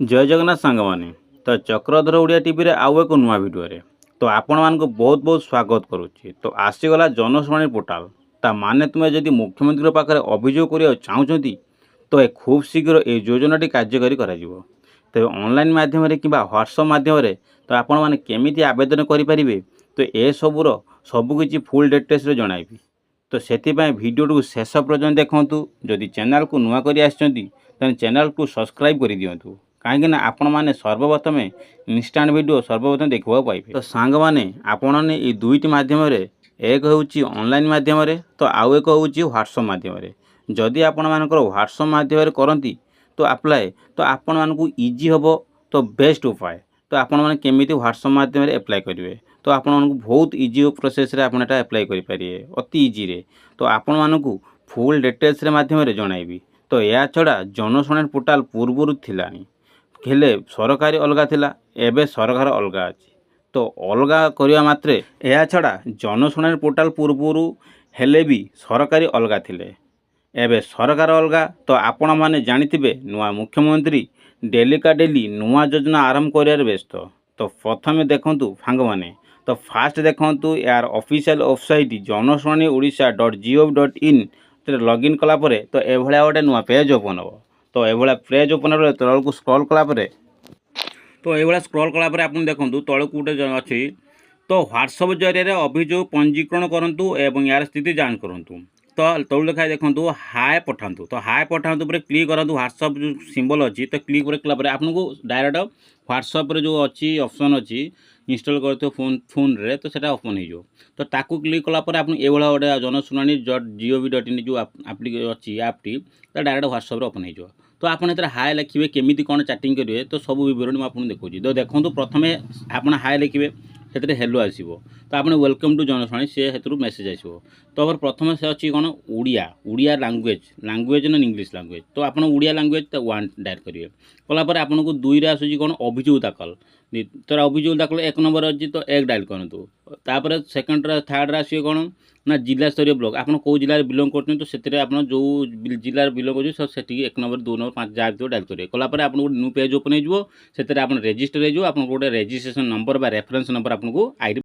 जय जगन्नाथ सांग मैंने तो चक्रधर ओडिया टीवी रे आउ एक नुआ वीडियो रे तो आपण मानक बहुत बहुत स्वागत करुच्ची। तो आसीगला जनशुणाणी पोर्टाल ता माने तुमे जदि मुख्यमंत्री पाखे अभियोग करिया चाहूछंती तो ए खूब शीघ्र ए योजनाटी कार्यकारी करा जिवो। तो ऑनलाइन माध्यम रे किबा व्हाट्सएप माध्यम रे तो आपण माने केमिति आवेदन करि परिबे तो ए सबुर सब किछि फुल डिटेल्स रे जणाइबी। तो सेथिपाई वीडियो को शेष पर्यंत देखंतु। जदि चैनल को नुआ करि आछंती ताने चैनल को सब्सक्राइब करि दियंतु कहीं आपण मैंने सर्वप्रथम इनस्टाट वीडियो सर्वप्रथम देखा पाइबे। तो सांग मैंने आपण ने ये दुईटी माध्यम एक हूँ ऑनलाइन माध्यम तो आउ एक हूँ व्हाट्सएप माध्यम। जदि आपण मानकर व्हाट्सएप माध्यम करती तो अप्लाई तो आपण मानक इजी हम तो बेस्ट उपाय। तो आपण मैंने केमी व्हाट्सएप माध्यम एप्लाय करेंगे तो आपण मानक बहुत इजी प्रोसेस रे आपन एटा एप्लाय करि परिए अति इजी रे। तो आपण मानक फुल डिटेल्स रे माध्यम जणाइबी। तो या छड़ा जनशुणाणी पोर्टाल पूर्व थिलानी हेले सरकारी अलगा थिला एबे सरकार अलगा अछि। तो अलगा करिया मात्रे या छड़ा जनशुणाणी पोर्टाल पूर्व हेले भी सरकारी अलगा थिले एबे सरकार अलगा। तो आपण माने जानिथिबे नुआ मुख्यमंत्री डेली का डेली नुआ योजना आरंभ करियार व्यस्त। तो प्रथमे देखंतु फांग माने तो फास्ट देखंतु यार ऑफिशियल वेबसाइट जनशुणाणी odia.gov.in लॉगिन कला परे तो एभळा गोटे नुआ पेज ओपन हो। तो ये पेज ओपन हो तल को स्क्रॉल कलापर तो ये स्क्रॉल कलापर आप देखूँ तल को गोटे अच्छी तो व्हाट्सएप जरिए अभियोग पंजीकरण करूँ एवं यार स्थिति जांच करूँ। तो तलु देखा देखूँ हाय पठातु तो हाय पठातु पर क्लिक करूँ व्हाट्सएप जो सिंबल अच्छी तो क्लिक कलापर आपको डायरेक्ट व्हाट्सएप जो अच्छी ऑप्शन अच्छी इंस्टॉल करते फोन रे तो सेटा ओपन हो। तो ताकू क्लिक कलापर आप ये गोटे जनशुणाणी.gov.in जो अच्छी ऐपटी तो डायरेक्ट व्हाट्सएप ओपन हो। तो आप हाय लिखे केमी कौन चैटिंग करेंगे तो सब विवरण मुझे देखा। तो देखो प्रथम आप हाय लिखे से हेलो आसो तो आप वेलकम टू जनशुणाणी से मेसेज आसो। तो प्रथम से अच्छी कौन उड़िया लैंग्वेज ना इंग्लिश लैंग्वेज तो आप उड़िया लैंग्वेज तो वन डायल करेंगे कलापर आपको दुई आसूँ कौन अभियोग दाखल तो अभियोग दाखल एक नंबर अच्छी तो एक डायल करूँ। तापर सेकेंड थर्ड आसो कौन ना जिला स्तरीय ब्लॉक आप कौ जिले में बिलंग करते तो से आप जो जिले बिलंग कर एक नंबर 2 नंबर 5 जहाँ भी डायल करेंगे कलापर आप न्यू पेज ओपन हो। आप रेजिस्टर हो गोटे रेजिस्ट्रेशन नंबर रेफरेन्स नंबर आपको आई